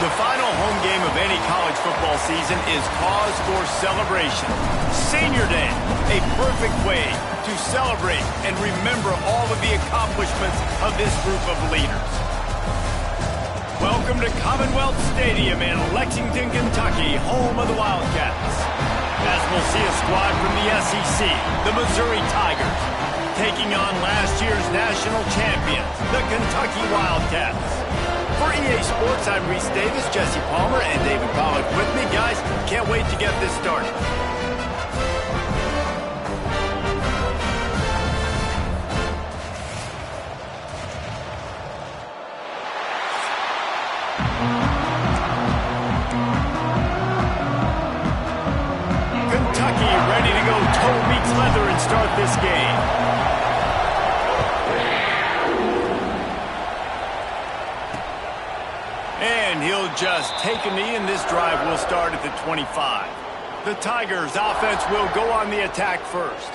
The final home game of any college football season is cause for celebration. Senior Day, a perfect way to celebrate and remember all of the accomplishments of this group of leaders. Welcome to Commonwealth Stadium in Lexington, Kentucky, home of the Wildcats. As we'll see a squad from the SEC, the Missouri Tigers, taking on last year's national champions, the Kentucky Wildcats. For EA Sports, I'm Reese Davis, Jesse Palmer, and David Pollack with me. Guys, can't wait to get this started. Kentucky ready to go toe meets leather and start this game. And he'll just take a knee, and this drive will start at the 25. The Tigers' offense will go on the attack first.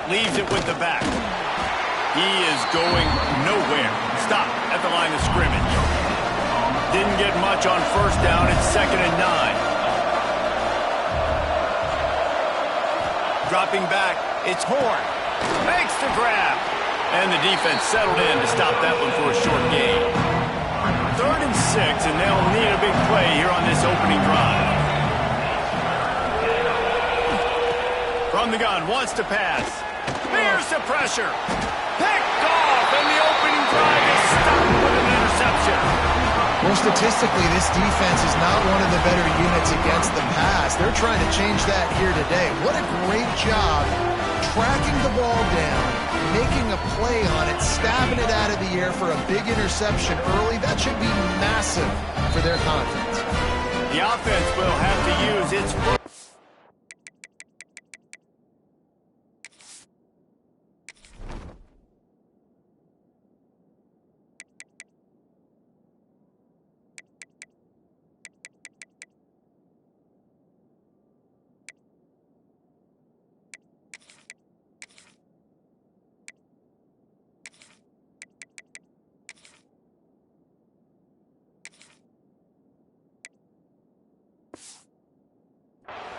Leaves it with the back. He is going nowhere. Stop at the line of scrimmage. Didn't get much on first down. It's 2nd and 9. Dropping back. It's Horn. Makes the grab. And the defense settled in to stop that one for a short gain. 3rd and 6, and they'll need a big play here on this opening drive. From the gun, wants to pass. Here's the pressure. Picked off, and the opening drive is stopped with an interception. Well, statistically, this defense is not one of the better units against the pass. They're trying to change that here today. What a great job tracking the ball down, making a play on it, stabbing it out of the air for a big interception early. That should be massive for their confidence. The offense will have to use its foot.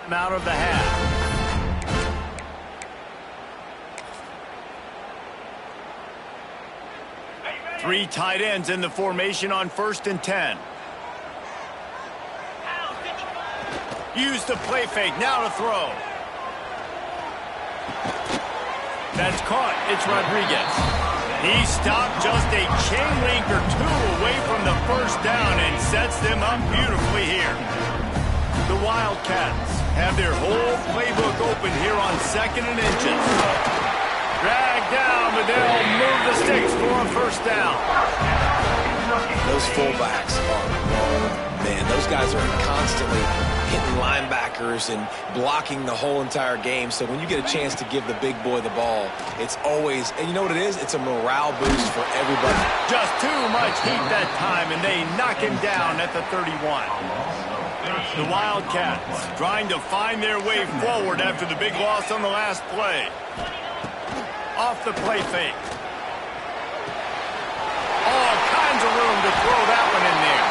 Out of the half. Three tight ends in the formation on 1st and 10. Use the play fake, now to throw. That's caught, it's Rodriguez. He stopped just a chain link or two away from the first down and sets them up beautifully here. The Wildcats have their whole playbook open here on 2nd and inches. Dragged down, but they'll move the sticks for a first down. Those fullbacks are man. Those guys are constantly hitting linebackers and blocking the whole entire game. So when you get a chance to give the big boy the ball, it's always, and you know what it is? It's a morale boost for everybody. Just too much heat that time, and they knock him down at the 31. The Wildcats trying to find their way forward after the big loss on the last play. Off the play fake. All kinds of room to throw that one in there.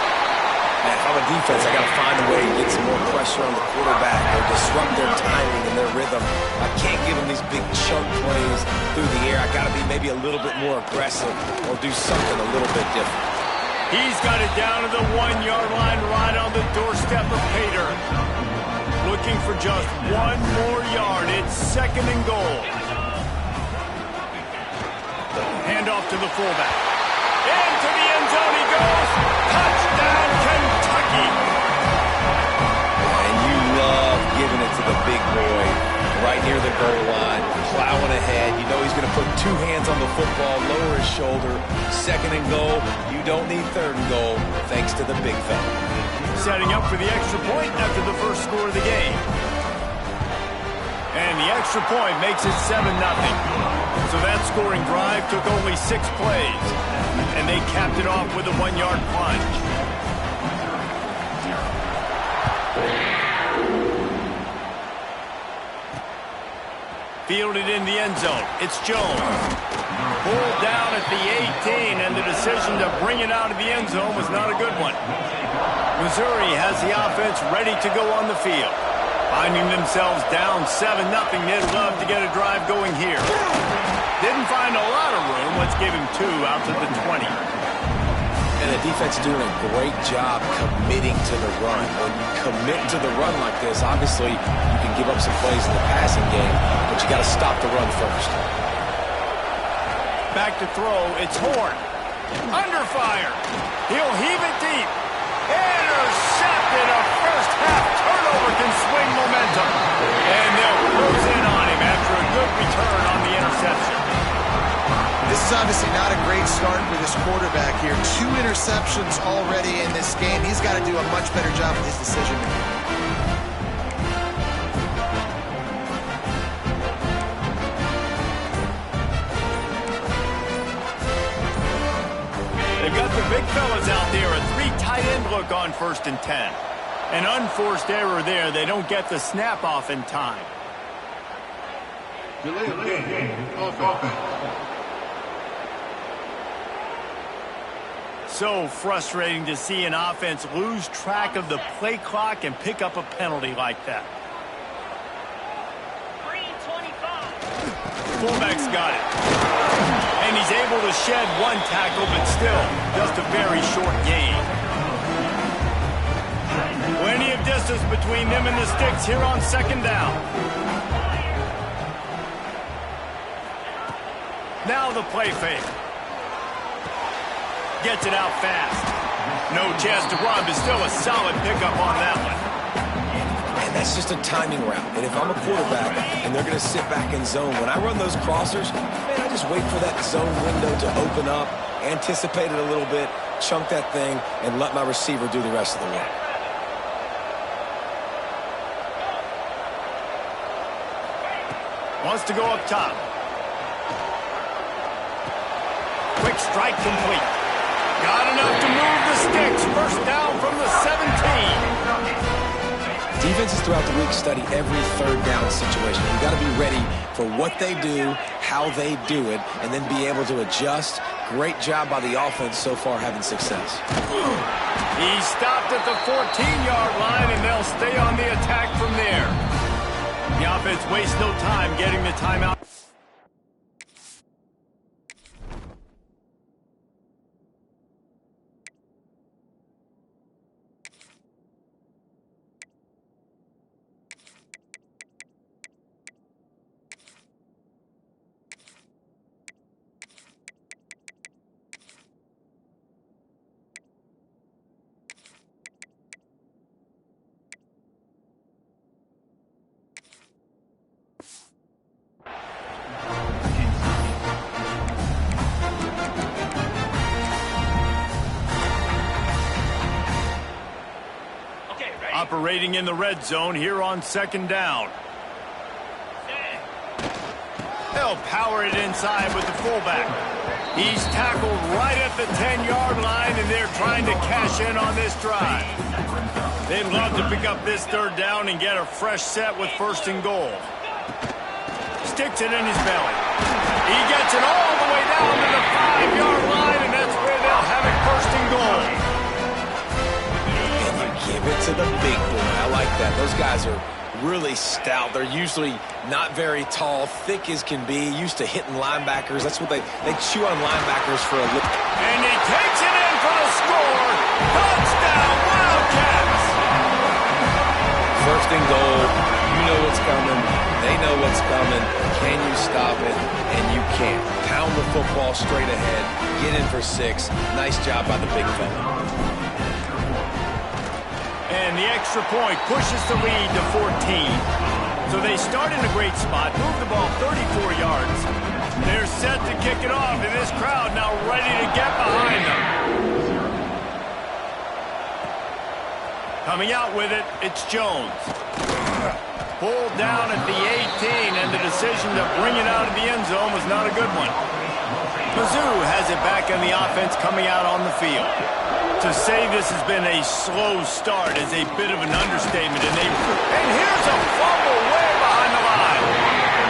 Man, if I'm a defense, I got to find a way to get some more pressure on the quarterback or disrupt their timing and their rhythm. I can't give them these big chunk plays through the air. I got to be maybe a little bit more aggressive or do something a little bit different. He's got it down to the 1-yard line right on the doorstep of Pater. Looking for just one more yard. It's 2nd and goal. Hand off to the fullback. Into the end zone he goes. Touchdown, Kentucky. And you love giving it to the big boy right near the goal line, plowing ahead. You know he's going to put two hands on the football, lower his shoulder. 2nd and goal. You don't need 3rd and goal, thanks to the big fella. Setting up for the extra point after the first score of the game. And the extra point makes it 7-0. So that scoring drive took only 6 plays. And they capped it off with a 1-yard plunge. Fielded in the end zone. It's Jones. Pulled down at the 18, and the decision to bring it out of the end zone was not a good one. Missouri has the offense ready to go on the field. Finding themselves down 7-0, they'd love to get a drive going here. Didn't find a lot of room. Let's give him 2 out to the 20. And the defense doing a great job committing to the run. When you commit to the run like this, obviously you can give up some plays in the passing game, but you got to stop the run first. Back to throw, it's Horn. Under fire. He'll heave it deep. Intercepted. A first-half turnover can swing momentum. And they'll close in on him after a good return on the interception. This is obviously not a great start for this quarterback here. 2 interceptions already in this game. He's got to do a much better job with his decision-making. They've got the big fellas out there. A 3 tight end look on 1st and 10. An unforced error there. They don't get the snap off in time. So frustrating to see an offense lose track of the play clock and pick up a penalty like that. Fullback's got it. And he's able to shed 1 tackle, but still, just a very short gain. Plenty of distance between them and the sticks here on 2nd down. Now the play fake. Gets it out fast. No chance to run, but still a solid pickup on that one. And that's just a timing route. And if I'm a quarterback and they're going to sit back in zone, when I run those crossers, man, I just wait for that zone window to open up, anticipate it a little bit, chunk that thing, and let my receiver do the rest of the work. Wants to go up top. Quick strike complete. Got enough to move the sticks. First down from the 17. Defenses throughout the week study every 3rd down situation. You've got to be ready for what they do, how they do it, and then be able to adjust. Great job by the offense so far having success. He stopped at the 14-yard line, and they'll stay on the attack from there. The offense wastes no time getting the timeout. Operating in the red zone here on 2nd down. They'll power it inside with the fullback. He's tackled right at the 10-yard line, and they're trying to cash in on this drive. They'd love to pick up this 3rd down and get a fresh set with 1st and goal. Sticks it in his belly. He gets it all the way down to the 5-yard line, and that's where they'll have it 1st and goal. Give it to the big boy. I like that. Those guys are really stout. They're usually not very tall, thick as can be, used to hitting linebackers. That's what they chew on linebackers for a look. And he takes it in for the score. Touchdown, Wildcats! 1st and goal. You know what's coming. They know what's coming. Can you stop it? And you can't. Pound the football straight ahead. Get in for 6. Nice job by the big fella. And the extra point pushes the lead to 14. So they start in a great spot, move the ball 34 yards. They're set to kick it off, and this crowd now ready to get behind them. Coming out with it, it's Jones. Pulled down at the 18, and the decision to bring it out of the end zone was not a good one. Mizzou has it back on the offense coming out on the field. To say this has been a slow start is a bit of an understatement. And here's a fumble way behind the line.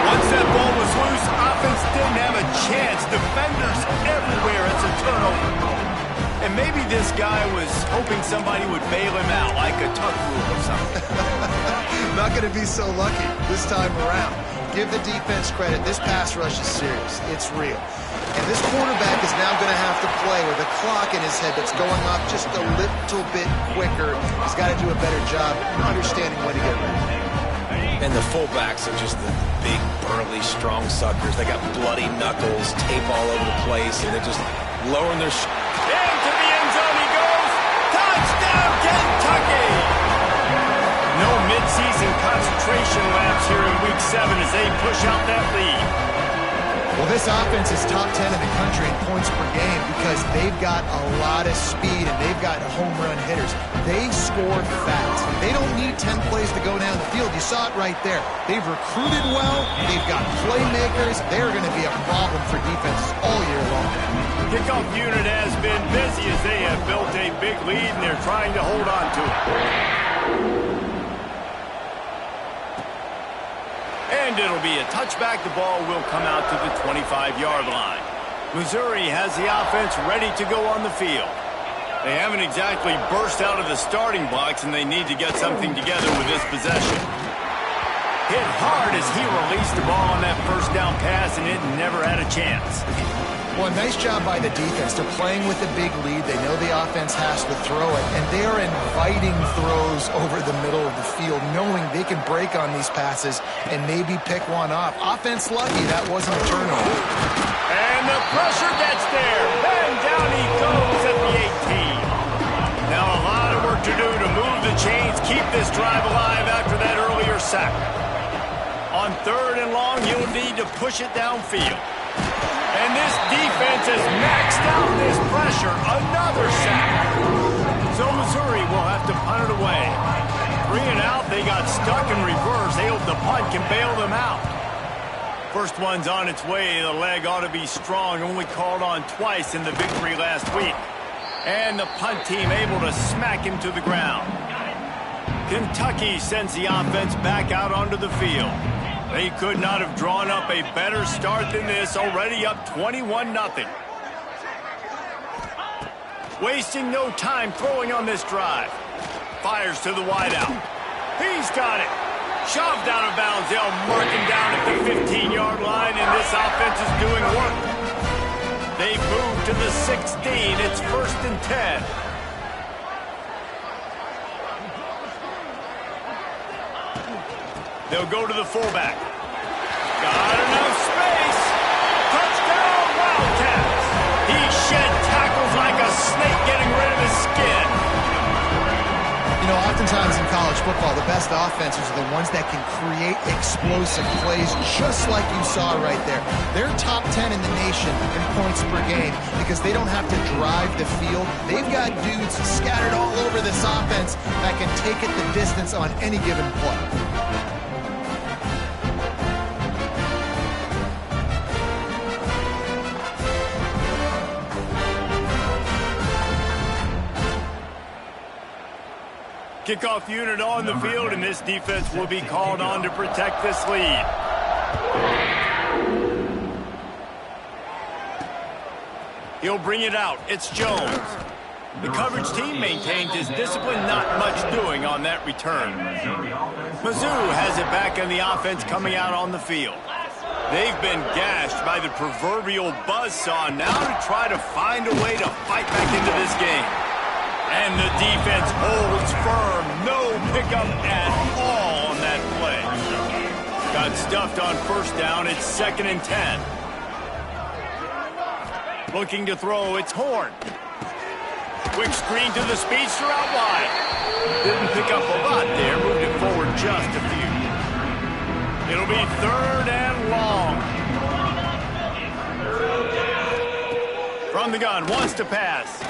Once that ball was loose, offense didn't have a chance. Defenders everywhere. It's a turnover. And maybe this guy was hoping somebody would bail him out, like a tuck rule or something. Not going to be so lucky this time around. Give the defense credit. This pass rush is serious. It's real. And this quarterback is now going to have to play with a clock in his head that's going off just a little bit quicker. He's got to do a better job understanding when to get ready. And the fullbacks are just the big, burly, strong suckers. They got bloody knuckles, tape all over the place, and they're just lowering their... Into the end zone he goes. Touchdown, Kentucky! No midseason concentration laps here in Week 7 as they push out that lead. Well, this offense is top 10 in the country in points per game because they've got a lot of speed and they've got home run hitters. They score fast. They don't need 10 plays to go down the field. You saw it right there. They've recruited well. They've got playmakers. They're going to be a problem for defenses all year long. Kickoff unit has been busy as they have built a big lead and they're trying to hold on to it. And it'll be a touchback. The ball will come out to the 25-yard line. Missouri has the offense ready to go on the field. They haven't exactly burst out of the starting blocks, and they need to get something together with this possession. Hit hard as he released the ball on that first down pass, and it never had a chance. Well, nice job by the defense. They're playing with a big lead. They know the offense has to throw it, and they are inviting throws over the middle of the field, knowing they can break on these passes and maybe pick one off. Offense lucky, that wasn't a turnover. And the pressure gets there. And down he goes at the 18. Now a lot of work to do to move the chains, keep this drive alive after that earlier sack. On 3rd and long, you'll need to push it downfield. And this defense has maxed out this pressure. Another sack. So Missouri will have to punt it away. 3 and out, they got stuck in reverse. They hope the punt can bail them out. First one's on its way. The leg ought to be strong. Only called on twice in the victory last week. And the punt team able to smack him to the ground. Kentucky sends the offense back out onto the field. They could not have drawn up a better start than this, already up 21-0. Wasting no time throwing on this drive. Fires to the wideout. He's got it. Shoved out of bounds. They'll mark him down at the 15-yard line, and this offense is doing work. They move to the 16. It's 1st and 10. They'll go to the fullback. Got enough space. Touchdown, Wildcats. He shed tackles like a snake getting rid of his skin. You know, oftentimes in college football, the best offenses are the ones that can create explosive plays, just like you saw right there. They're top 10 in the nation in points per game because they don't have to drive the field. They've got dudes scattered all over this offense that can take it the distance on any given play. Kickoff unit on the field, and this defense will be called on to protect this lead. He'll bring it out. It's Jones. The coverage team maintains his discipline, not much doing on that return. Mizzou has it back on the offense coming out on the field. They've been gashed by the proverbial buzzsaw now to try to find a way to fight back into this game. And the defense holds firm. No pickup at all on that play. Got stuffed on 1st down. It's 2nd and 10. Looking to throw. It's Horn. Quick screen to the speedster out wide. Didn't pick up a lot there. Moved it forward just a few. It'll be 3rd and long. From the gun. Wants to pass.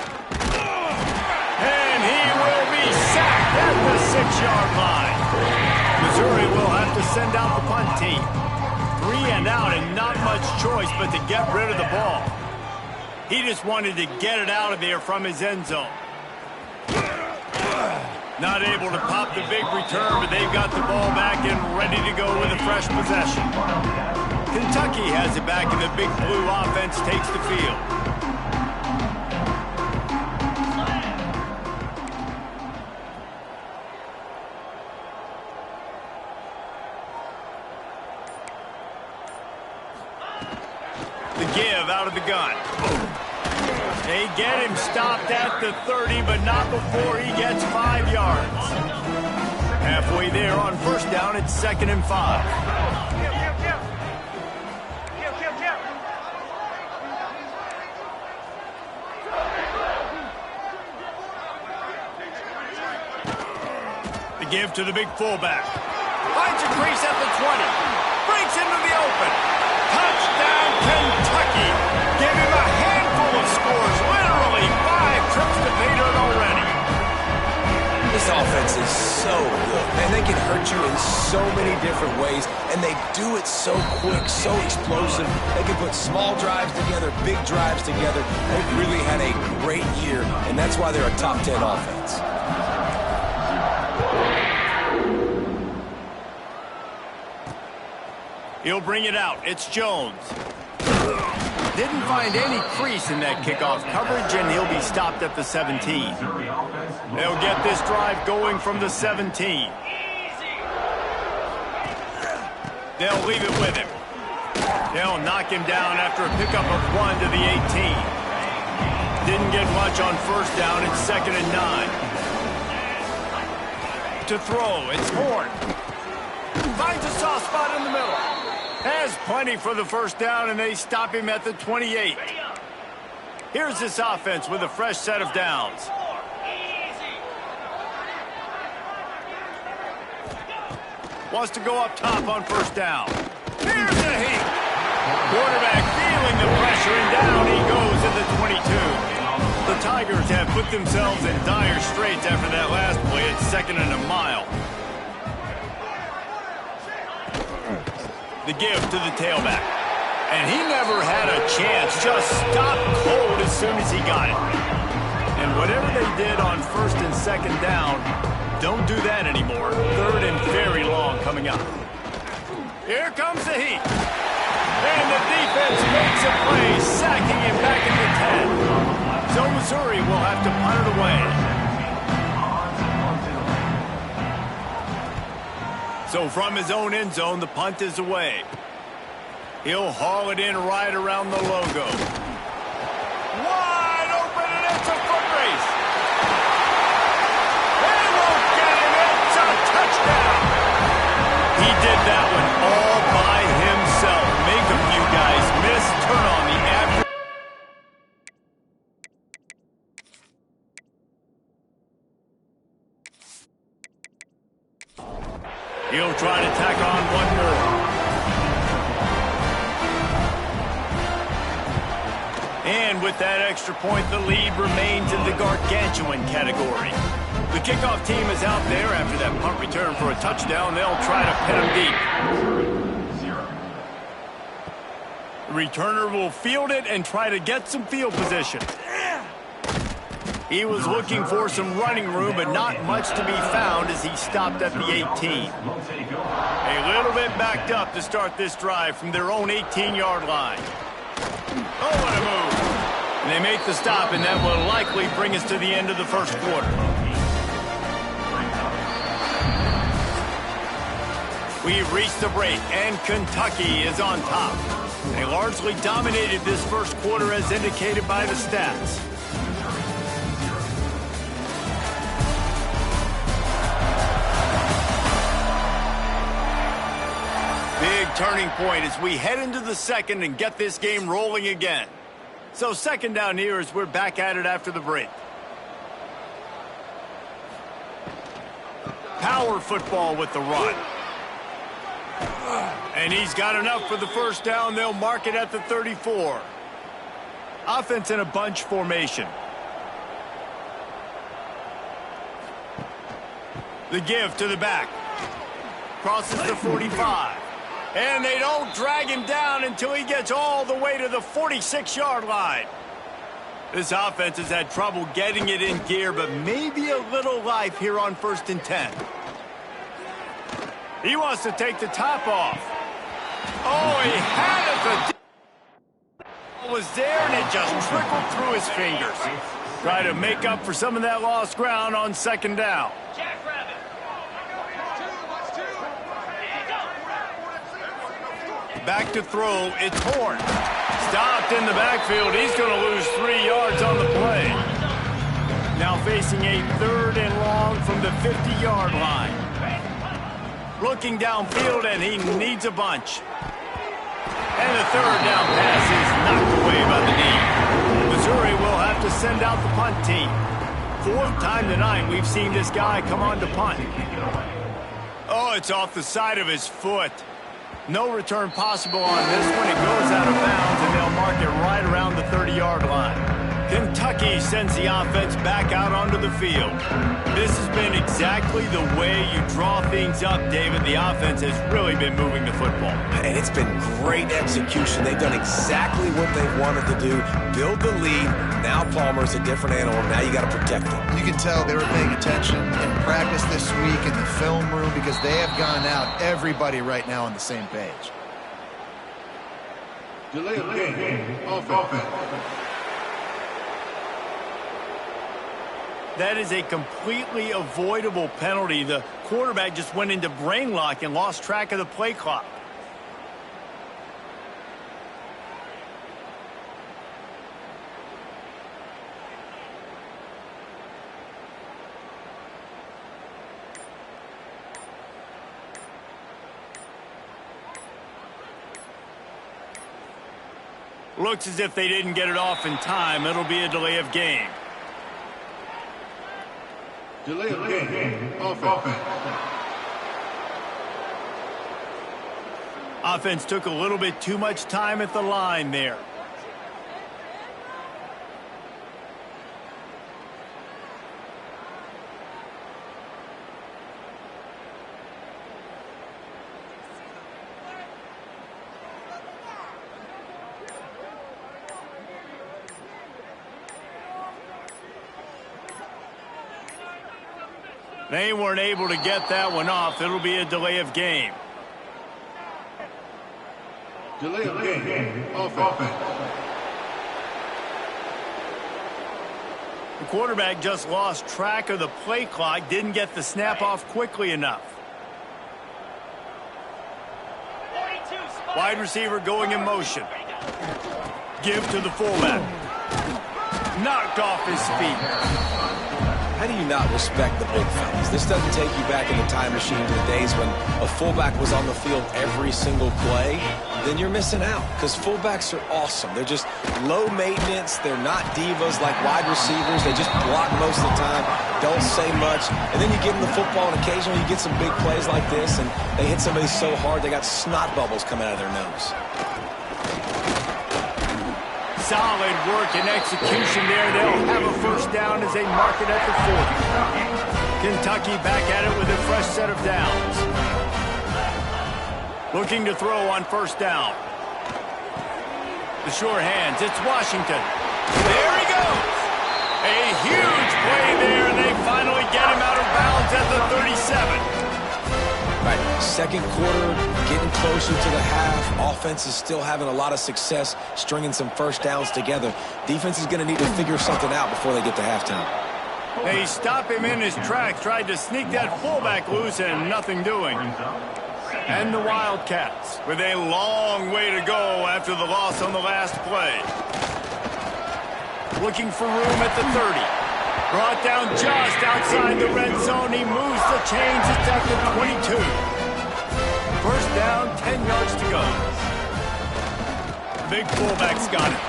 And he will be sacked at 6-yard line. Missouri will have to send out the punt team. 3 and out and not much choice but to get rid of the ball. He just wanted to get it out of there from his end zone. Not able to pop the big return, but they've got the ball back and ready to go with a fresh possession. Kentucky has it back, and the Big Blue offense takes the field. The give out of the gun. They get him stopped at the 30, but not before he gets 5 yards. Halfway there on first down, it's 2nd and 5. The give to the big fullback. Finds a crease at the 20. Breaks into the open. Touchdown, Kentucky. Give him a handful of scores. Literally 5 trips to pay dirt already. This offense is so good. Man, they can hurt you in so many different ways, and they do it so quick, so explosive. They can put small drives together, big drives together. They've really had a great year, and that's why they're a top 10 offense. He'll bring it out. It's Jones. Didn't find any crease in that kickoff coverage, and he'll be stopped at the 17. They'll get this drive going from the 17. They'll leave it with him. They'll knock him down after a pickup of 1 to the 18. Didn't get much on first down. It's 2nd and 9. To throw, it's Horn. Finds a soft spot in the middle. Has plenty for the first down, and they stop him at the 28. Here's this offense with a fresh set of downs. Wants to go up top on first down. Here's the heat. Quarterback feeling the pressure, and down he goes at the 22. The Tigers have put themselves in dire straits after that last play. It's 2nd and a mile. The give to the tailback. And he never had a chance. Just stopped cold as soon as he got it. And whatever they did on first and second down, don't do that anymore. 3rd and very long coming up. Here comes the heat. And the defense makes a play, sacking him back at the 10. So Missouri will have to punt it away. So from his own end zone, the punt is away. He'll haul it in right around the logo. Wide open, and it's a foot race. They won't get him. It's a touchdown. He did that one all by himself. Make a few guys miss. Turn on the average. He'll try to tack on one more. And with that extra point, the lead remains in the gargantuan category. The kickoff team is out there after that punt return for a touchdown. They'll try to pin him deep. The returner will field it and try to get some field position. He was looking for some running room, but not much to be found as he stopped at the 18. A little bit backed up to start this drive from their own 18-yard line. Oh, what a move. And they make the stop, and that will likely bring us to the end of the first quarter. We've reached the break, and Kentucky is on top. They largely dominated this first quarter as indicated by the stats. Big turning point as we head into the second and get this game rolling again. So second down here as we're back at it after the break. Power football with the run. And he's got enough for the first down. They'll mark it at the 34. Offense in a bunch formation. The give to the back. Crosses the 45. And they don't drag him down until he gets all the way to the 46-yard line. This offense has had trouble getting it in gear, but maybe a little life here on 1st and 10. He wants to take the top off. Oh, he had it. The was there, and it just trickled through his fingers. Try to make up for some of that lost ground on 2nd down. Back to throw, it's Horn. Stopped in the backfield. He's going to lose 3 yards on the play. Now facing a 3rd and long from the 50-yard line. Looking downfield, and he needs a bunch. And the 3rd down pass is knocked away by the knee. Missouri will have to send out the punt team. 4th time tonight we've seen this guy come on to punt. Oh, it's off the side of his foot. No return possible on this one. It goes out of bounds, and they'll mark it right around the 30-yard line. Kentucky sends the offense back out onto the field. This has been exactly the way you draw things up, David. The offense has really been moving the football. And it's been great execution. They've done exactly what they've wanted to do. Build the lead. Now Palmer's a different animal. Now you got to protect it. You can tell they were paying attention in practice this week in the film room because they have gone out, everybody right now on the same page. Delay of game. Offense. That is a completely avoidable penalty. The quarterback just went into brain lock and lost track of the play clock. Looks as if they didn't get it off in time. It'll be a delay of game. Delay of game. Offense. Offense took a little bit too much time at the line there. They weren't able to get that one off. It'll be a delay of game. Delay of game. Offense. The quarterback just lost track of the play clock, didn't get the snap off quickly enough. Wide receiver going in motion. Give to the fullback. Knocked off his feet. How do you not respect the big fellas? This doesn't take you back in the time machine to the days when a fullback was on the field every single play. Then you're missing out because fullbacks are awesome. They're just low maintenance. They're not divas like wide receivers. They just block most of the time, don't say much. And then you give them the football, and occasionally you get some big plays like this, and they hit somebody so hard they got snot bubbles coming out of their nose. Solid work and execution there. They'll have a 1st down as they mark it at the 40. Kentucky back at it with a fresh set of downs. Looking to throw on 1st down. The sure hands. It's Washington. There he goes. A huge play there, and they finally get him out of bounds at the 37. Right, 2nd quarter, getting closer to the half. Offense is still having a lot of success stringing some 1st downs together. Defense is going to need to figure something out before they get to halftime. They stop him in his tracks, tried to sneak that fullback loose, and nothing doing. And the Wildcats with a long way to go after the loss on the last play. Looking for room at the 30. Brought down just outside the red zone. He moves the chains. It's at the 22. 1st down, 10 yards to go. Big fullback's got it.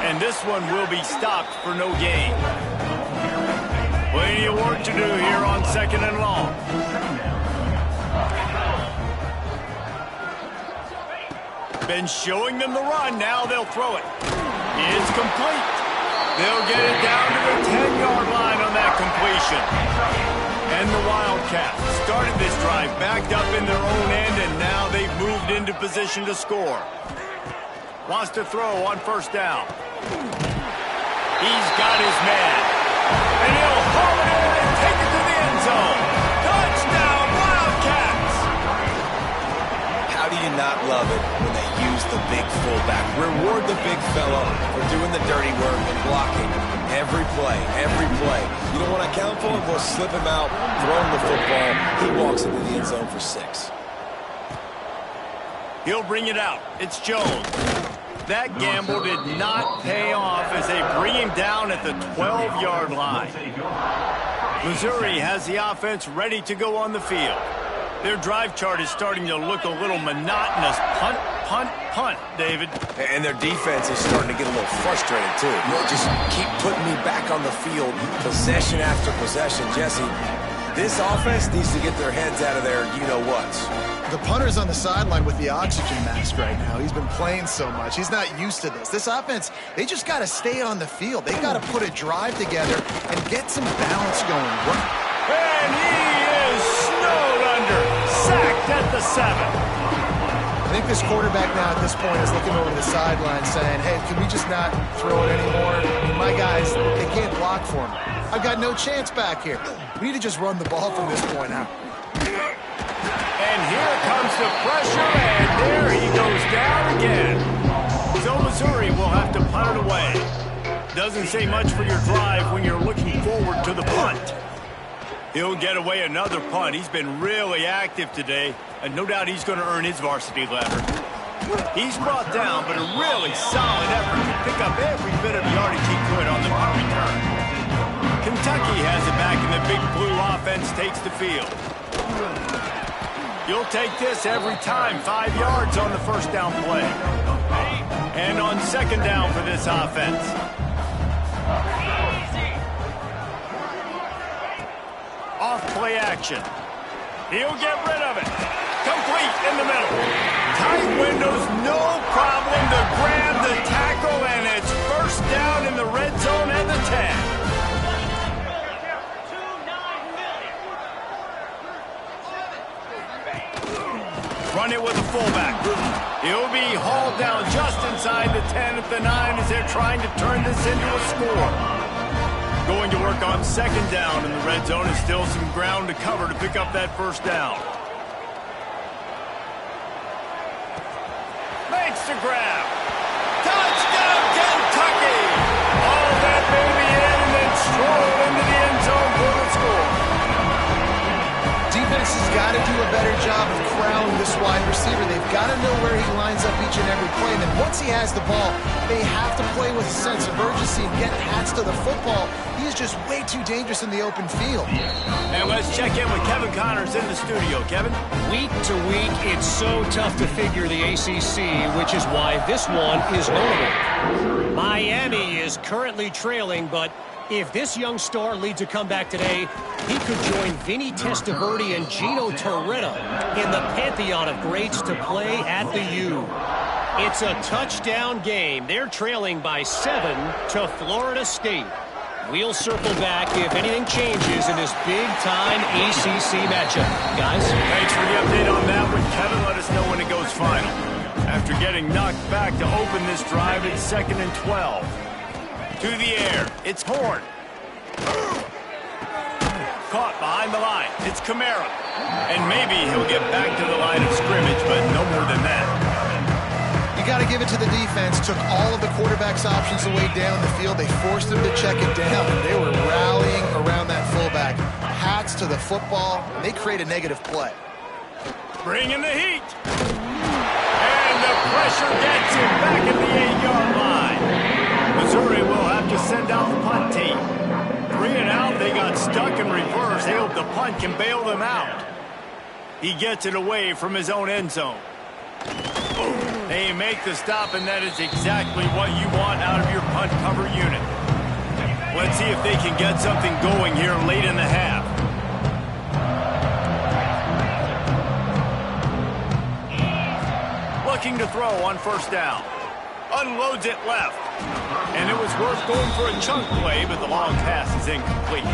And this one will be stopped for no gain. Plenty of work to do here on 2nd and long. Been showing them the run. Now they'll throw it. It's complete. They'll get it down to the 10-yard line on that completion. And the Wildcats started this drive backed up in their own end, and now they've moved into position to score. Wants to throw on first down. He's got his man. And he'll haul it in and take it to the end zone. Touchdown, Wildcats! How do you not love it when they use the big fullback? Reward the big fella for doing the dirty work and blocking every play, every play. You don't want to account for him, we'll slip him out, throw him the football. He walks into the end zone for 6. He'll bring it out. It's Jones. That gamble did not pay off as they bring him down at the 12-yard line. Missouri has the offense ready to go on the field. Their drive chart is starting to look a little monotonous. Punt, punt, punt, David. And their defense is starting to get a little frustrated, too. Just keep putting me back on the field, possession after possession. Jesse, this offense needs to get their heads out of their you-know-whats. The punter's on the sideline with the oxygen mask right now. He's been playing so much. He's not used to this. This offense, they just got to stay on the field. They got to put a drive together and get some balance going. And he is snowed under. Sacked at the 7. I think this quarterback now at this point is looking over the sideline saying, hey, can we just not throw it anymore? I mean, my guys, they can't block for me. I've got no chance back here. We need to just run the ball from this point out. And here comes the pressure, and there he goes down again. So Missouri will have to punt it away. Doesn't say much for your drive when you're looking forward to the punt. He'll get away another punt. He's been really active today, and no doubt he's going to earn his varsity letter. He's brought down, but a really solid effort to pick up every bit of yardage he could on the punt return. Kentucky has it back, and the big blue offense takes the field. You'll take this every time. 5 yards on the first down play. And on second down for this offense. Off play action. He'll get rid of it. Complete in the middle. Tight windows, no problem to grab the tackle, and it's first down in the red zone at the 10. Run it with the fullback. He'll be hauled down just inside the 10 at the 9 as they're trying to turn this into a score. Going to work on second down in the red zone, and still some ground to cover to pick up that first down. Makes the grab. Touchdown, Kentucky! All that baby in and then stroll into the end zone for the score. Defense has got to do a better job of crowding this wide receiver. They've got to know where he lines up each and every play. And then once he has the ball, they have to play with a sense of urgency and get hats to the football. He is just way too dangerous in the open field. And let's check in with Kevin Connors in the studio. Kevin? Week to week, it's so tough to figure the ACC, which is why this one is notable. Miami is currently trailing, but if this young star leads a comeback today, he could join Vinny Testaverde and Gino Torretta in the pantheon of greats to play at the U. It's a touchdown game. They're trailing by 7 to Florida State. We'll circle back if anything changes in this big-time ACC matchup. Guys? Thanks for the update on that one, Kevin. Let us know when it goes final. After getting knocked back to open this drive, it's 2nd and 12. To the air, it's Horn. Caught behind the line, it's Kamara. And maybe he'll get back to the line of scrimmage, but no more than that. You got to give it to the defense. Took all of the quarterback's options away down the field. They forced him to check it down. They were rallying around that fullback. Hats to the football. They create a negative play. Bringing the heat. And the pressure gets him back at the 8-yard line. Missouri will have to send out the punt team. 3 and out, they got stuck in reverse. They hope the punt can bail them out. He gets it away from his own end zone. They make the stop, and that is exactly what you want out of your punt cover unit. Let's see if they can get something going here late in the half. Looking to throw on first down. Unloads it left. And it was worth going for a chunk play, but the long pass is incomplete.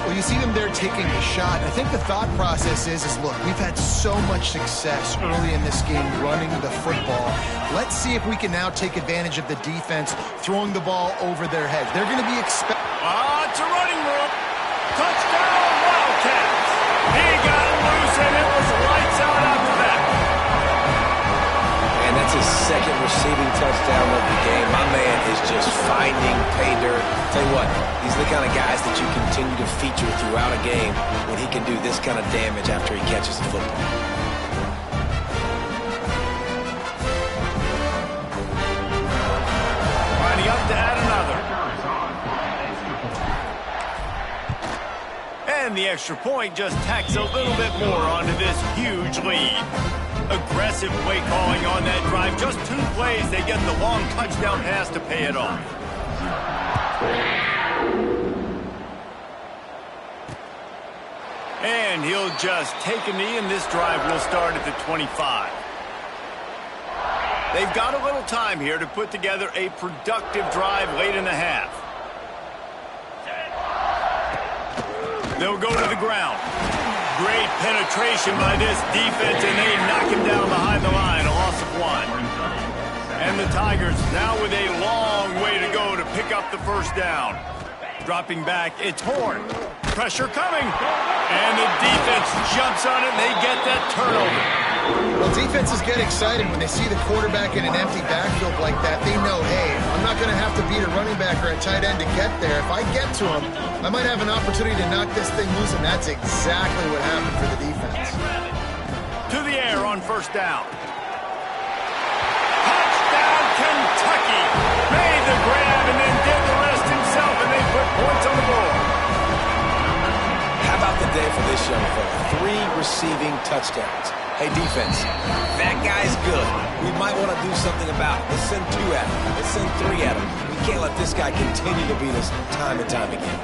Well, you see them there taking the shot. I think the thought process is look, we've had so much success early in this game running the football. Let's see if we can now take advantage of the defense throwing the ball over their heads. They're going to be it's a running room. Touchdown, Wildcats. He got it loose, and it was lights out after that. And that's his second receiving touchdown of the game. My man is just finding pay dirt. Tell you what, these are the kind of guys that you continue to feature throughout a game when he can do this kind of damage after he catches the football. Lining up to add another. And the extra point just tacks a little bit more onto this huge lead. Aggressive play calling on that drive. Just 2 plays, they get the long touchdown pass to pay it off. And he'll just take a knee, and this drive will start at the 25. They've got a little time here to put together a productive drive late in the half. They'll go to the ground. Great penetration by this defense, and they knock him down behind the line, a loss of 1. And the Tigers now with a long way to go to pick up the first down. Dropping back, it's Horn. Pressure coming. And the defense jumps on it, and they get that turnover. Well, defenses get excited when they see the quarterback in an empty backfield like that. They know, hey, I'm not going to have to beat a running back or a tight end to get there. If I get to him, I might have an opportunity to knock this thing loose, and that's exactly what happened for the defense. To the air on first down. Touchdown, Kentucky. Made the grab and then did the rest himself, and they put points on the board. How about the day for this young fella? 3 receiving touchdowns. Hey, defense, that guy's good. We might want to do something about it. Let's send 2 at him. Let's send 3 at him. We can't let this guy continue to beat us time and time again.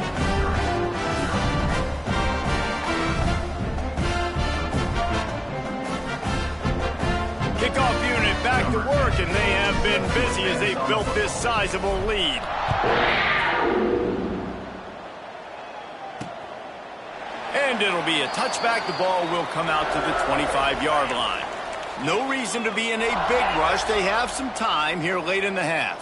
Kickoff unit back to work, and they have been busy as they built this sizable lead. And it'll be a touchback. The ball will come out to the 25-yard line. No reason to be in a big rush. They have some time here late in the half.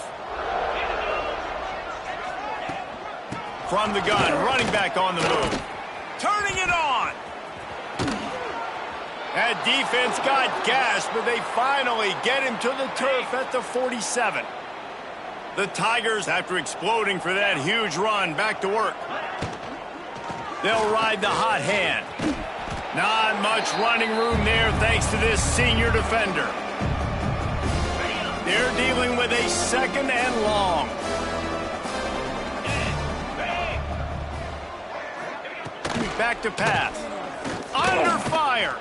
From the gun, running back on the move. Turning it on. That defense got gashed, but they finally get him to the turf at the 47. The Tigers, after exploding for that huge run, back to work. They'll ride the hot hand. Not much running room there thanks to this senior defender. They're dealing with a 2nd and long. Back to pass. Under fire.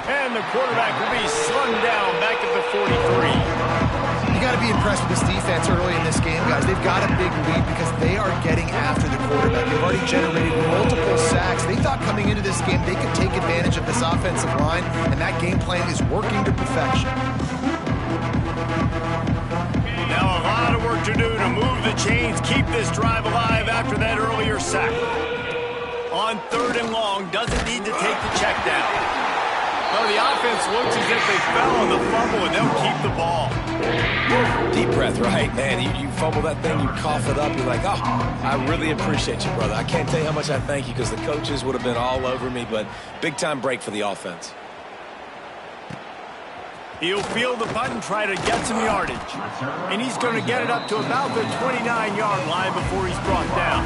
And the quarterback will be slung down back at the 43. You got to be impressed with this defense early in this game, guys. They've got a big lead because they are getting after the quarterback. They've already generated multiple sacks. They thought coming into this game they could take advantage of this offensive line, and that game plan is working to perfection. Now a lot of work to do to move the chains, keep this drive alive after that earlier sack. On 3rd and long, doesn't need to take the check down. Well, the offense looks as if they fell on the fumble, and they'll keep the ball. Deep breath, right? Man, you fumble that thing, you cough it up, you're like, oh, I really appreciate you, brother. I can't tell you how much I thank you because the coaches would have been all over me, but big-time break for the offense. He'll field the punt and try to get some yardage. And he's going to get it up to about the 29-yard line before he's brought down.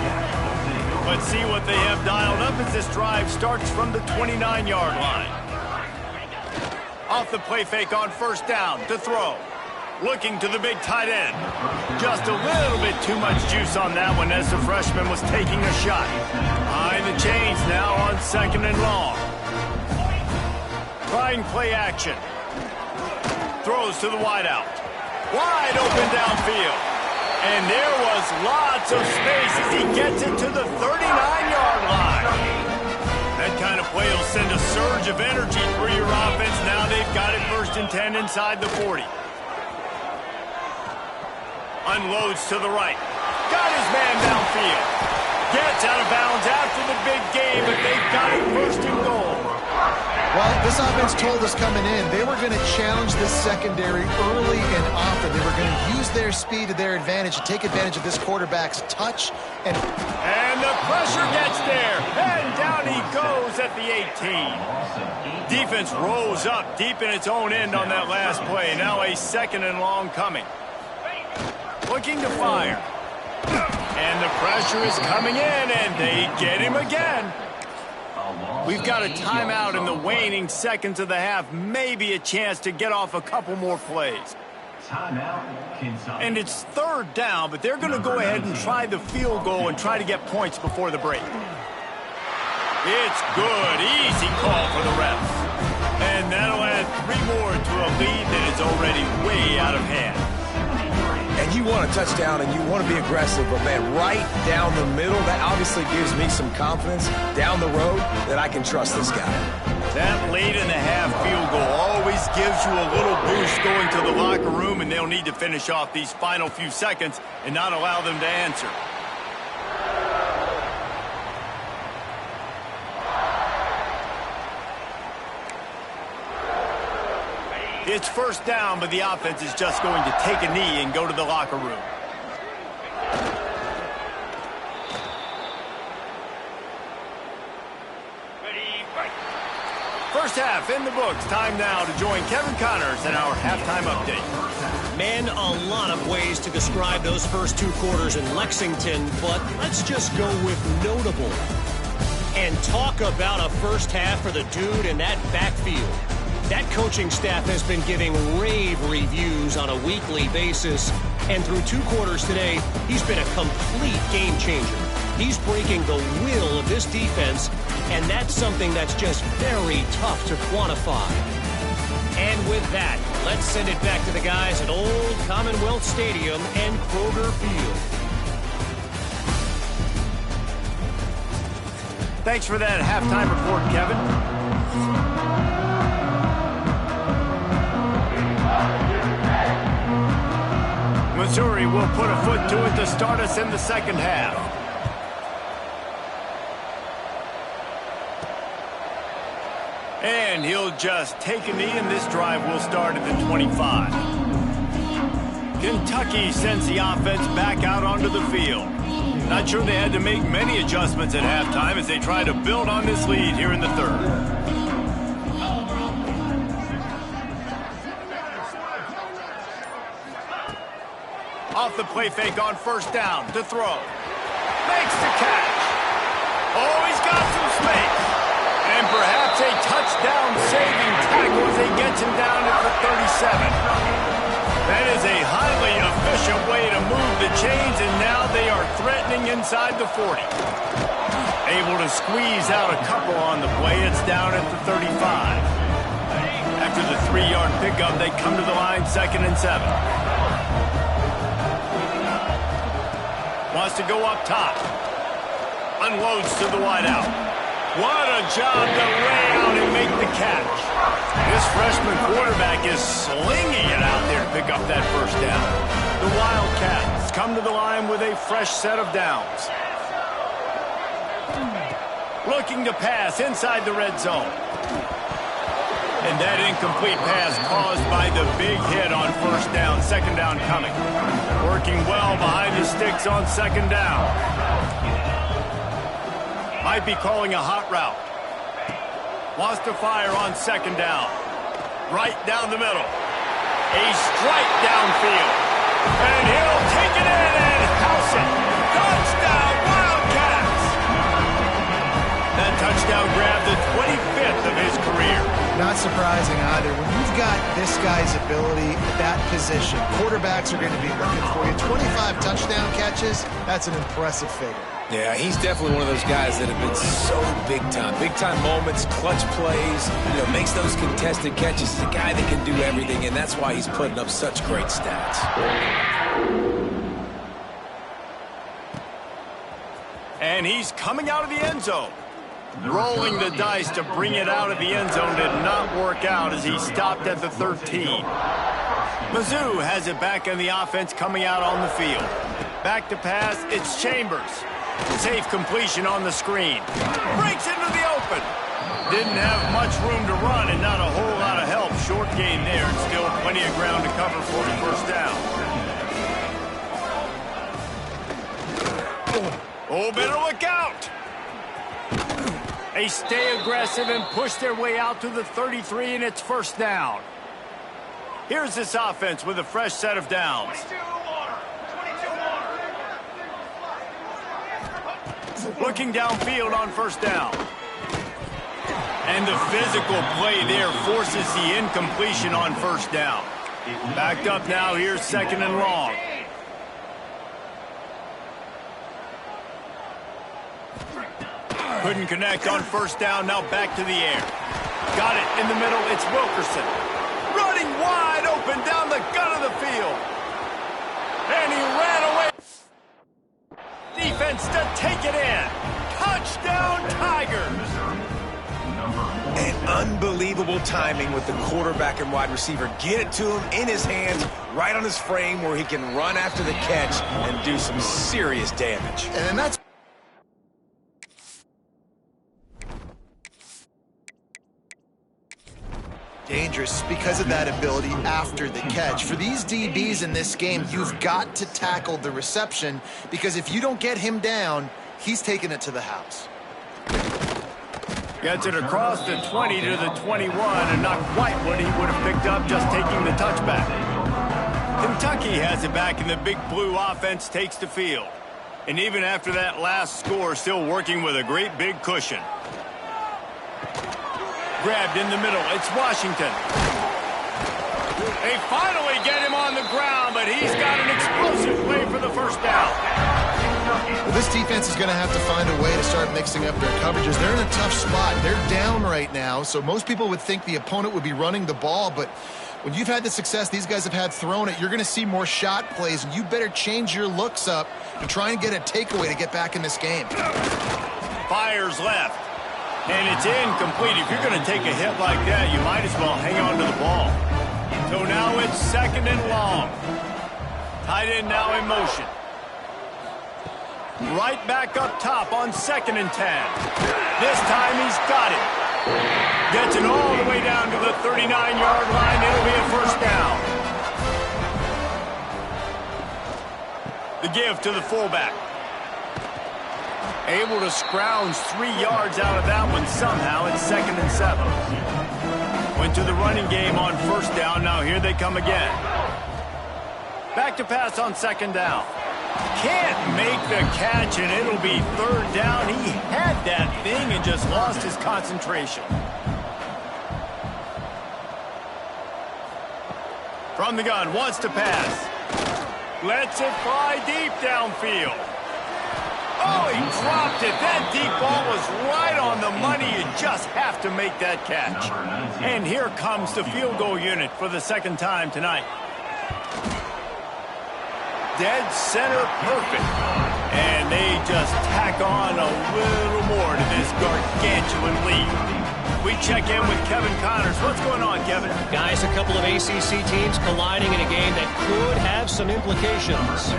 Let's see what they have dialed up as this drive starts from the 29-yard line. Off the play fake on first down to throw. Looking to the big tight end. Just a little bit too much juice on that one as the freshman was taking a shot. Behind the chains now on 2nd and long. Trying play action. Throws to the wideout. Wide open downfield. And there was lots of space as he gets it to the 39-yard line. That kind of play will send a surge of energy through your offense. Now they've got it 1st and 10 inside the 40. Unloads to the right. Got his man downfield. Gets out of bounds after the big game, but they've got it first and goal. Well, this offense told us coming in they were going to challenge this secondary early and often. They were going to use their speed to their advantage and take advantage of this quarterback's touch. And the pressure gets there. And down he goes at the 18. Defense rolls up deep in its own end on that last play. Now a 2nd and long coming. Looking to fire. And the pressure is coming in, and they get him again. We've got a timeout in the waning seconds of the half. Maybe a chance to get off a couple more plays. And it's 3rd down, but they're going to go ahead and try the field goal and try to get points before the break. It's good. Easy call for the refs. And that'll add 3 more to a lead that is already way out of hand. And you want a touchdown and you want to be aggressive, but, man, right down the middle, that obviously gives me some confidence down the road that I can trust this guy. That late-in-the-half field goal always gives you a little boost going to the locker room, and they'll need to finish off these final few seconds and not allow them to answer. It's 1st down, but the offense is just going to take a knee and go to the locker room. First half in the books. Time now to join Kevin Connors in our halftime update. Man, a lot of ways to describe those first 2 quarters in Lexington, but let's just go with notable. And talk about a first half for the dude in that backfield. That coaching staff has been giving rave reviews on a weekly basis, and through 2 quarters today, he's been a complete game changer. He's breaking the will of this defense, and that's something that's just very tough to quantify. And with that, let's send it back to the guys at Old Commonwealth Stadium and Kroger Field. Thanks for that halftime report, Kevin. Missouri will put a foot to it to start us in the 2nd half. And he'll just take a knee, and this drive will start at the 25. Kentucky sends the offense back out onto the field. Not sure they had to make many adjustments at halftime as they try to build on this lead here in the 3rd. Off the play fake on 1st down to throw. Makes the catch. Oh, he's got some space. And perhaps a touchdown-saving tackle as he gets him down at the 37. That is a highly efficient way to move the chains, and now they are threatening inside the 40. Able to squeeze out a couple on the play. It's down at the 35. After the 3-yard pickup, they come to the line 2nd and 7. Wants to go up top. Unloads to the wideout. What a job to lay out and make the catch. This freshman quarterback is slinging it out there to pick up that 1st down. The Wildcats come to the line with a fresh set of downs. Looking to pass inside the red zone. And that incomplete pass caused by the big hit on 1st down, 2nd down coming. Working well behind the sticks on 2nd down. Might be calling a hot route. Wants to fire on 2nd down. Right down the middle. A strike downfield. And he'll take it in and house it. Touchdown, Wildcats! That touchdown grabbed the 25th of his career. not surprising either. When you've got this guy's ability at that position, quarterbacks are going to be looking for you. 25 touchdown catches, that's an impressive figure. Yeah, he's definitely one of those guys that have been so big time. Big time moments, clutch plays, makes those contested catches. He's a guy that can do everything, and that's why he's putting up such great stats. And he's coming out of the end zone. Rolling the dice to bring it out of the end zone did not work out as he stopped at the 13. Mizzou has it back in the offense coming out on the field. Back to pass, it's Chambers. Safe completion on the screen. Breaks into the open. Didn't have much room to run and not a whole lot of help. Short gain there and still plenty of ground to cover for the first down. Oh, better look out. They stay aggressive and push their way out to the 33, and it's first down. Here's this offense with a fresh set of downs. Looking downfield on first down. And the physical play there forces the incompletion on first down. Backed up now, here's second and long. Couldn't connect on first down, now back to the air. Got it in the middle, it's Wilkerson. Running wide open down the gut of the field. And he ran away. Defense to take it in. Touchdown, Tigers. And unbelievable timing with the quarterback and wide receiver. Get it to him in his hands, right on his frame where he can run after the catch and do some serious damage. And then that's dangerous because of that ability after the catch. For these DBs in this game, you've got to tackle the reception because if you don't get him down, he's taking it to the house. Gets it across the 20 to the 21 and not quite what he would have picked up just taking the touchback. Kentucky has it back and the big blue offense takes the field. And even after that last score, still working with a great big cushion. Grabbed in the middle, it's Washington. They finally get him on the ground, but he's got an explosive play for the first down. Well, this defense is going to have to find a way to start mixing up their coverages. They're in a tough spot. They're down right now, so most people would think the opponent would be running the ball, but when you've had the success these guys have had throwing it, you're going to see more shot plays, and you better change your looks up to try and get a takeaway to get back in this game. Fires left. And it's incomplete. If you're going to take a hit like that, you might as well hang on to the ball. So now it's second and long. Tight end now in motion. Right back up top on second and 10. This time he's got it. Gets it all the way down to the 39-yard line. It'll be a first down. The give to the fullback. Able to scrounge 3 yards out of that one somehow. It's second and 7. Went to the running game on first down. Now here they come again. Back to pass on second down. Can't make the catch, and it'll be third down. He had that thing and just lost his concentration. From the gun, wants to pass. Lets it fly deep downfield. Oh, he dropped it. That deep ball was right on the money. You just have to make that catch. And here comes the field goal unit for the second time tonight. Dead center perfect. And they just tack on a little more to this gargantuan lead. We check in with Kevin Connors. What's going on, Kevin? Guys, a couple of ACC teams colliding in a game that could have some implications.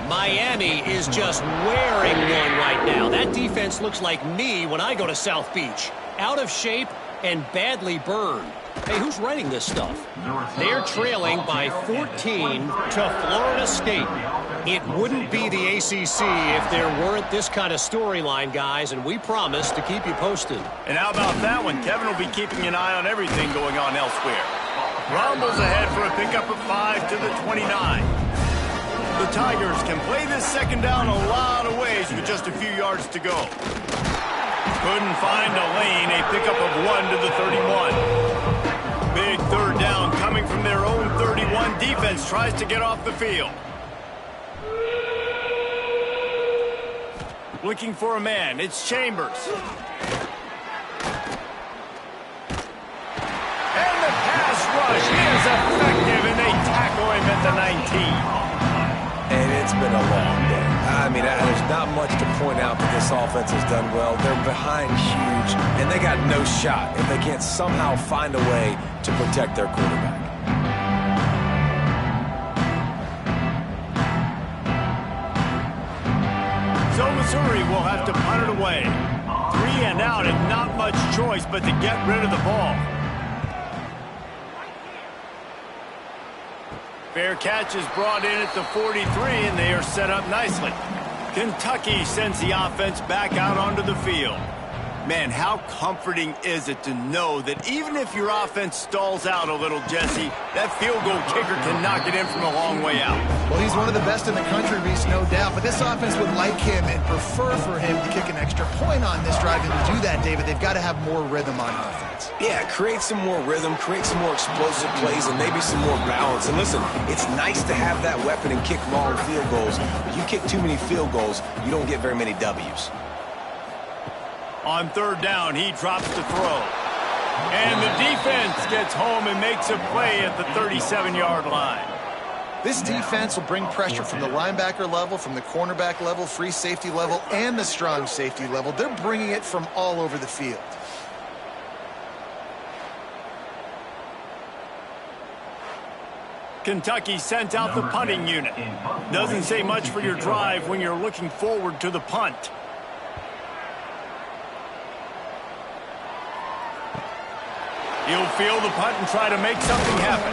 Miami is just wearing one right now. That defense looks like me when I go to South Beach. Out of shape and badly burned. Hey, who's writing this stuff? They're trailing by 14 to Florida State. It wouldn't be the ACC if there weren't this kind of storyline, guys, and we promise to keep you posted. And how about that one? Kevin will be keeping an eye on everything going on elsewhere. Rumbles ahead for a pickup of 5 to the 29. The Tigers can play this second down a lot of ways with just a few yards to go. Couldn't find a lane, a pickup of 1 to the 31. Big third down coming from their own 31. Defense tries to get off the field. Looking for a man, it's Chambers. And the pass rush is effective, and they tackle him at the 19. And it's been a long day. I mean, there's not much to point out that this offense has done well. They're behind huge, and they got no shot if they can't somehow find a way to protect their quarterback. So the Missouri will have to punt it away. 3 and out and not much choice but to get rid of the ball. Fair catch is brought in at the 43, and they are set up nicely. Kentucky sends the offense back out onto the field. Man, how comforting is it to know that even if your offense stalls out a little, Jesse, that field goal kicker can knock it in from a long way out. Well, he's one of the best in the country, Reese, no doubt. But this offense would like him and prefer for him to kick an extra point on this drive. And to do that, David, they've got to have more rhythm on offense. Yeah, create some more rhythm, create some more explosive plays, and maybe some more balance. And listen, it's nice to have that weapon and kick long field goals. But you kick too many field goals, you don't get very many W's. On 3rd down, he drops to throw. And the defense gets home and makes a play at the 37-yard line. This defense will bring pressure from the linebacker level, from the cornerback level, free safety level, and the strong safety level. They're bringing it from all over the field. Kentucky sent out the punting unit. Doesn't say much for your drive when you're looking forward to the punt. He'll field the punt and try to make something happen.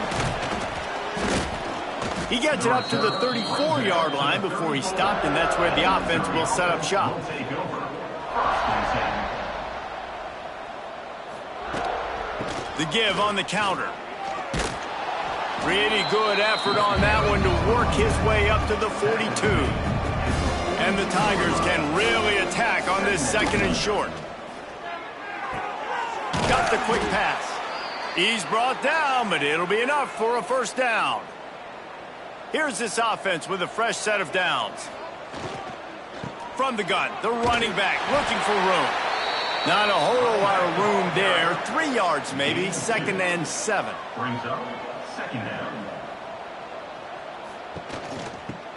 He gets it up to the 34-yard line before he stopped, and that's where the offense will set up shop. The give on the counter. Pretty good effort on that one to work his way up to the 42. And the Tigers can really attack on this 2nd and short. Got the quick pass. He's brought down, but it'll be enough for a 1st down. Here's this offense with a fresh set of downs. From the gun, the running back looking for room. Not a whole lot of room there. 3 yards maybe, 2nd and 7. Brings up 2nd down.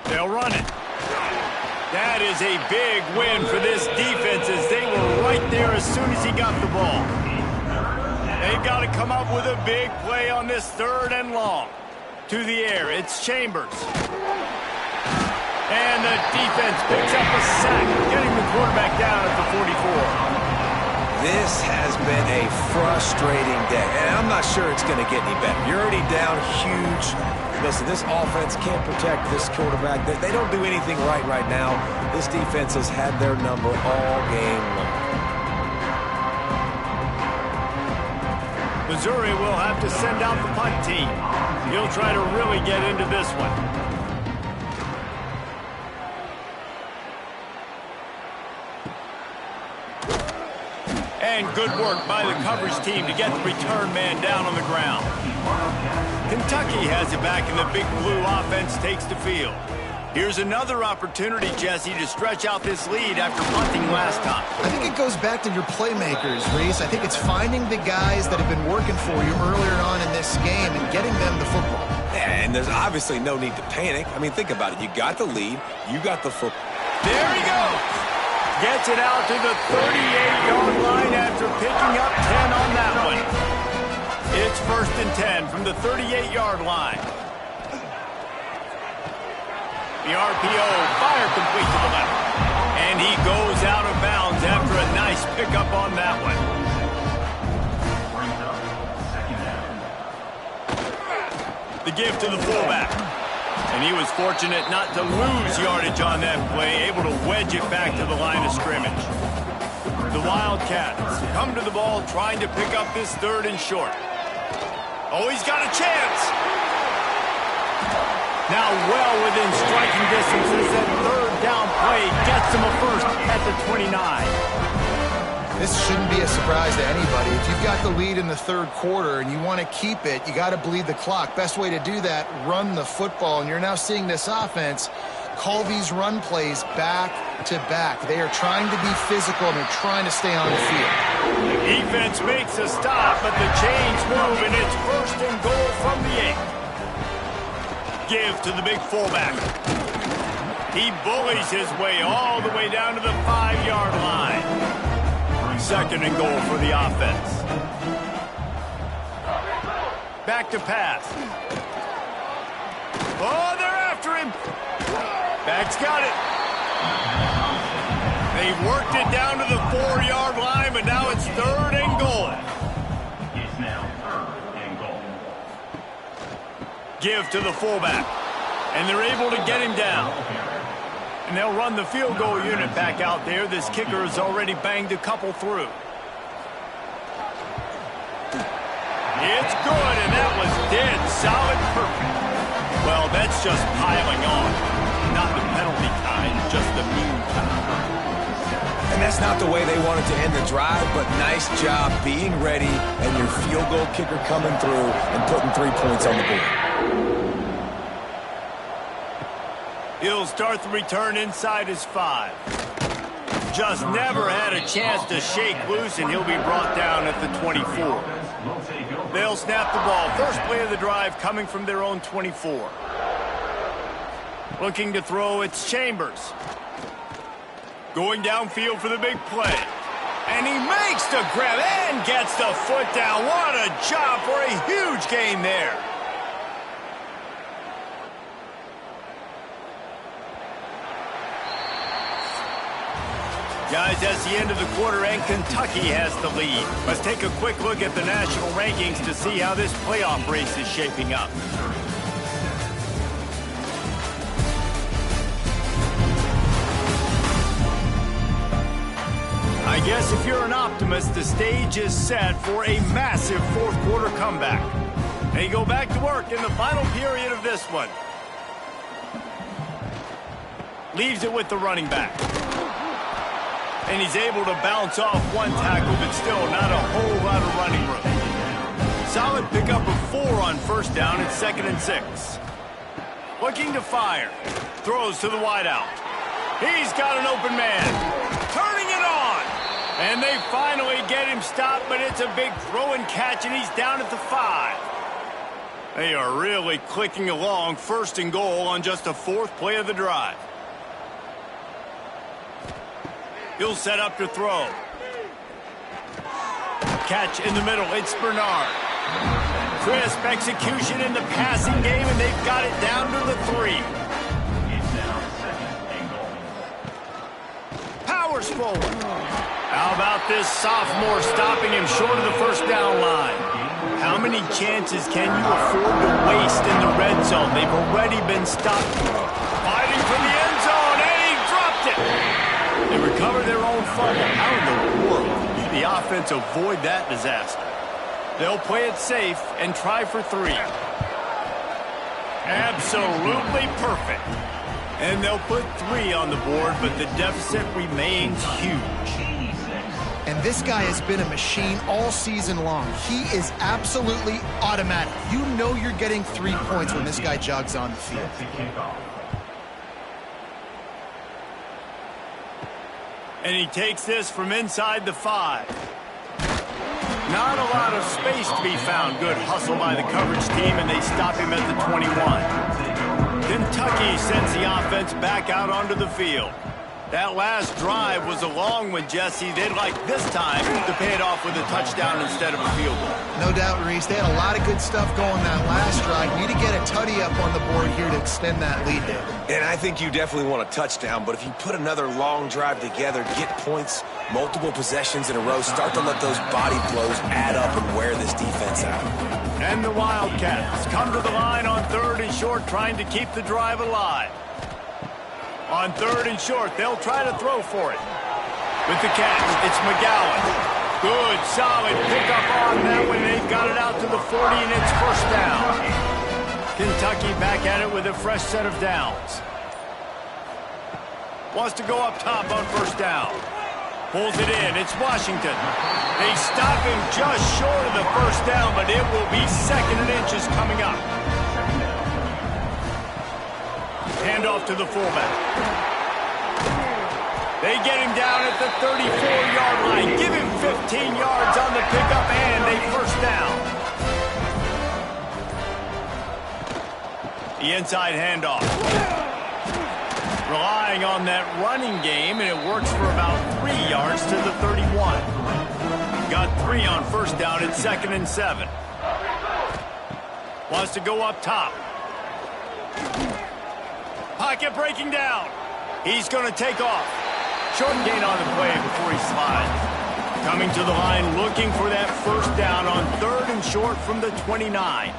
They'll run it. That is a big win for this defense as they were right there as soon as he got the ball. They've got to come up with a big play on this 3rd and long. To the air, it's Chambers. And the defense picks up a sack, getting the quarterback down at the 44. This has been a frustrating day, and I'm not sure it's going to get any better. You're already down huge. Listen, this offense can't protect this quarterback. They don't do anything right now. This defense has had their number all game long. Missouri will have to send out the punt team. He'll try to really get into this one. And good work by the coverage team to get the return man down on the ground. Kentucky has it back, and the Big Blue offense takes the field. Here's another opportunity, Jesse, to stretch out this lead after punting last time. I think it goes back to your playmakers, Reese. I think it's finding the guys that have been working for you earlier on in this game and getting them the football. Yeah, and there's obviously no need to panic. I mean, think about it. You got the lead. You got the football. There he goes. Gets it out to the 38-yard line after picking up 10 on that one. It's 1st and 10 from the 38-yard line. The RPO, fire complete to the left. And he goes out of bounds after a nice pickup on that one. Brings up 2nd down. The give to the fullback. And he was fortunate not to lose yardage on that play, able to wedge it back to the line of scrimmage. The Wildcats come to the ball trying to pick up this 3rd and short. Oh, he's got a chance. Now well within striking distance as that 3rd down play gets him a 1st at the 29. This shouldn't be a surprise to anybody. If you've got the lead in the 3rd quarter and you want to keep it, you got to bleed the clock. Best way to do that, run the football. And you're now seeing this offense call these run plays back to back. They are trying to be physical and they're trying to stay on the field. Defense makes a stop, but the chains move, and it's 1st and goal from the 8. Give to the big fullback. He bullies his way all the way down to the 5-yard line. 2nd and goal for the offense. Back to pass. Oh, they're after him. Back's got it. They've worked it down to the 4-yard line, but now it's 3rd and goal. It's now 3rd and goal. Give to the fullback, and they're able to get him down. And they'll run the field goal unit back out there. This kicker has already banged a couple through. It's good, and that was dead solid perfect. Well, that's just piling on. Not the penalty kind, just the mean kind. And that's not the way they wanted to end the drive, but nice job being ready and your field goal kicker coming through and putting 3 points on the board. He'll start the return inside his 5. Just never had a chance to shake loose, and he'll be brought down at the 24. They'll snap the ball. First play of the drive coming from their own 24. Looking to throw, it's Chambers. Going downfield for the big play. And he makes the grab and gets the foot down. What a job for a huge gain there. Guys, that's the end of the quarter, and Kentucky has the lead. Let's take a quick look at the national rankings to see how this playoff race is shaping up. I guess if you're an optimist, the stage is set for a massive fourth quarter comeback. They go back to work in the final period of this one. Leaves it with the running back. And he's able to bounce off one tackle, but still not a whole lot of running room. Solid pickup of 4 on first down at 2nd and 6. Looking to fire. Throws to the wideout. He's got an open man. Turning it on. And they finally get him stopped, but it's a big throw and catch, and he's down at the 5. They are really clicking along. 1st and goal on just the 4th play of the drive. He'll set up to throw. Catch in the middle. It's Bernard. Crisp execution in the passing game, and they've got it down to the 3. It's now 2nd and goal. Powers forward. How about this sophomore stopping him short of the first down line? How many chances can you afford to waste in the red zone? They've already been stopped. Fighting for the end zone, and he dropped it. They recover their own fumble. How in the world did the offense avoid that disaster? They'll play it safe and try for 3. Absolutely perfect. And they'll put 3 on the board, but the deficit remains huge. And this guy has been a machine all season long. He is absolutely automatic. You know you're getting 3 points when this guy jogs on the field. And he takes this from inside the 5. Not a lot of space to be found. Good hustle by the coverage team, and they stop him at the 21. Kentucky sends the offense back out onto the field. That last drive was a long one, Jesse. They'd like this time to pay it off with a touchdown instead of a field goal. No doubt, Reese. They had a lot of good stuff going that last drive. Need to get a tutty up on the board here to extend that lead, David. And I think you definitely want a touchdown, but if you put another long drive together, get points, multiple possessions in a row, start to let those body blows add up and wear this defense out. And the Wildcats come to the line on 3rd and short, trying to keep the drive alive. On 3rd and short, they'll try to throw for it. With the catch, it's McGowan. Good, solid pickup on that one. They've got it out to the 40, and it's 1st down. Kentucky back at it with a fresh set of downs. Wants to go up top on 1st down. Pulls it in. It's Washington. They stop him just short of the 1st down, but it will be 2nd and inches coming up. Handoff to the fullback. They get him down at the 34-yard line. Give him 15 yards on the pickup, and a 1st down. The inside handoff. Relying on that running game, and it works for about 3 yards to the 31. Got 3 on 1st down at 2nd and 7. Wants to go up top. Pocket breaking down. He's going to take off. Short gain on the play before he slides. Coming to the line, looking for that first down on 3rd and short from the 29.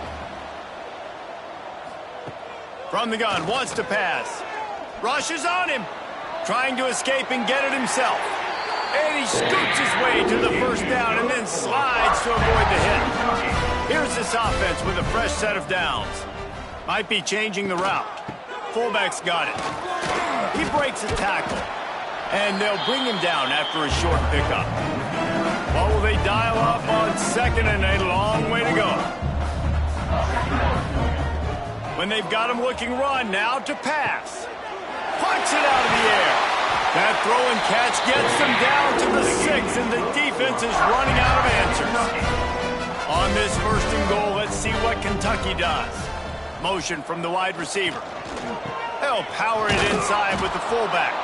From the gun, wants to pass. Rushes on him. Trying to escape and get it himself. And he scoots his way to the first down and then slides to avoid the hit. Here's this offense with a fresh set of downs. Might be changing the route. Fullback's got it. He breaks a tackle. And they'll bring him down after a short pickup. What will they dial up on 2nd and a long way to go? When they've got him looking run, now to pass. Punts it out of the air. That throw and catch gets them down to the 6, and the defense is running out of answers. On this 1st and goal, let's see what Kentucky does. Motion from the wide receiver. They'll power it inside with the fullback.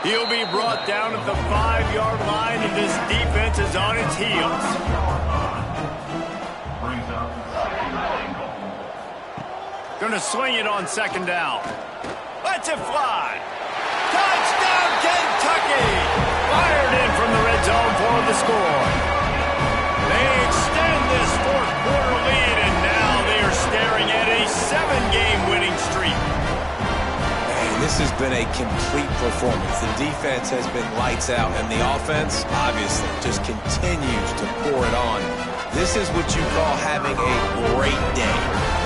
He'll be brought down at the 5-yard line, and this defense is on its heels. Brings up 2nd and goal. Gonna swing it on 2nd down. Lets it fly. Touchdown, Kentucky! Fired in from the red zone for the score. They extend this 4th quarter lead, and now they are staring at a 7-game winning streak. This has been a complete performance. The defense has been lights out, and the offense, obviously, just continues to pour it on. This is what you call having a great day.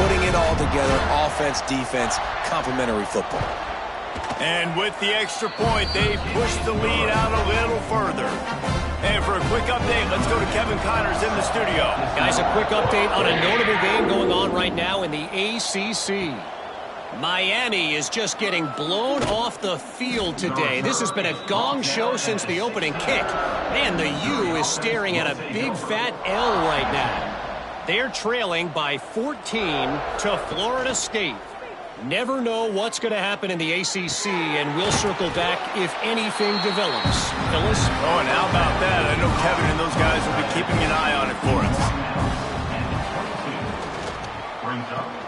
Putting it all together, offense, defense, complementary football. And with the extra point, they push the lead out a little further. And for a quick update, let's go to Kevin Connors in the studio. Guys, a quick update on a notable game going on right now in the ACC. Miami is just getting blown off the field today. This has been a gong show since the opening kick. Man, the U is staring at a big fat L right now. They're trailing by 14 to Florida State. Never know what's going to happen in the ACC, and we'll circle back if anything develops. Phyllis? Oh, and how about that? I know Kevin and those guys will be keeping an eye on it for us.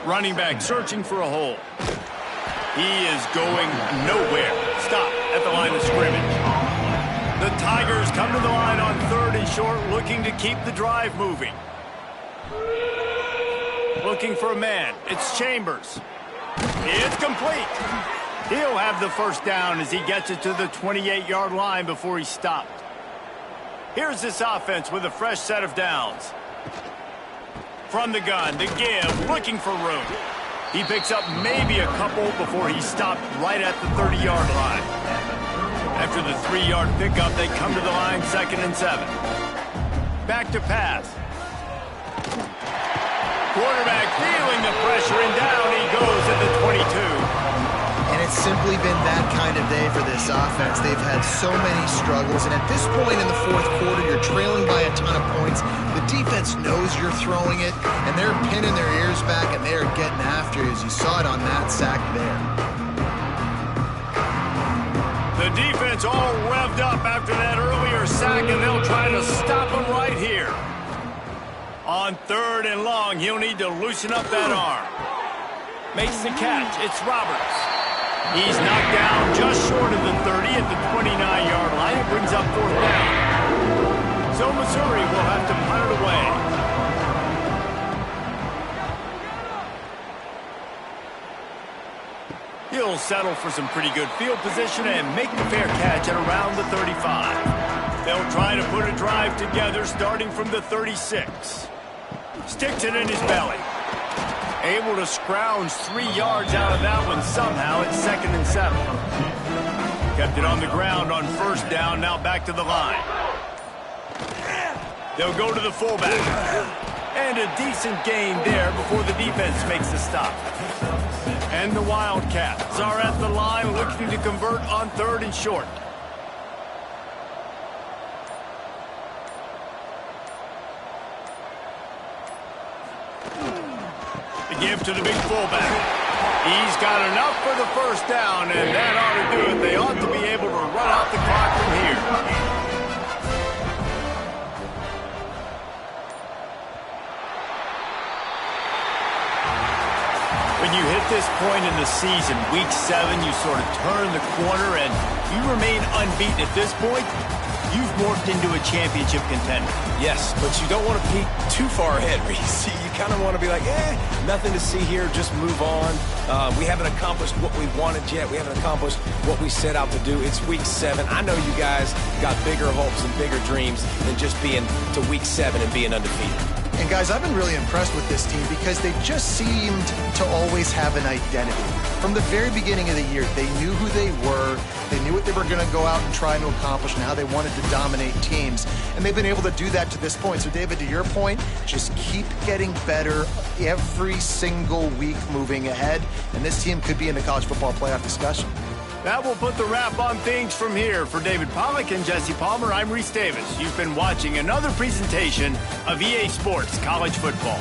Running back searching for a hole. He is going nowhere. Stop at the line of scrimmage. The Tigers come to the line on 3rd and short, looking to keep the drive moving. Looking for a man. It's Chambers. It's complete. He'll have the first down as he gets it to the 28-yard line before he stopped. Here's this offense with a fresh set of downs. From the gun, the give, looking for room. He picks up maybe a couple before he stopped right at the 30-yard line. After the 3-yard pickup, they come to the line 2nd and 7. Back to pass. Quarterback feeling the pressure, and down he goes at the 22. And it's simply been that kind of day for this offense. They've had so many struggles, and at this point in the 4th quarter, you're trailing by a ton of points. The defense knows you're throwing it, and they're pinning their ears back, and they're getting after you, as you saw it on that sack there. The defense all revved up after that earlier sack, and they'll try to stop him right here. On 3rd and long, he'll need to loosen up that arm. Makes the catch. It's Roberts. He's knocked down just short of the 30 at the 29-yard line. It brings up 4th down. So Missouri will have to punt it away. He'll settle for some pretty good field position and make the fair catch at around the 35. They'll try to put a drive together starting from the 36. Sticks it in his belly. Able to scrounge 3 yards out of that one somehow at 2nd and 7. Kept it on the ground on 1st down, now back to the line. They'll go to the fullback. And a decent gain there before the defense makes the stop. And the Wildcats are at the line looking to convert on 3rd and short. Give to the big fullback. He's got enough for the first down, and that ought to do it. They ought to be able to run out the clock from here. The When you hit this point in the season, week 7, you sort of turn the corner and you remain unbeaten at this point. You've morphed into a championship contender. Yes, but you don't want to peek too far ahead, Reese. You kind of want to be like, nothing to see here, just move on. We haven't accomplished what we wanted yet. We haven't accomplished what we set out to do. It's week 7. I know you guys got bigger hopes and bigger dreams than just being to week 7 and being undefeated. And guys, I've been really impressed with this team because they just seemed to always have an identity. From the very beginning of the year, they knew who they were, they knew what they were going to go out and try to accomplish and how they wanted to dominate teams. And they've been able to do that to this point. So, David, to your point, just keep getting better every single week moving ahead. And this team could be in the college football playoff discussion. That will put the wrap on things from here. For David Pollack and Jesse Palmer, I'm Reese Davis. You've been watching another presentation of EA Sports College Football.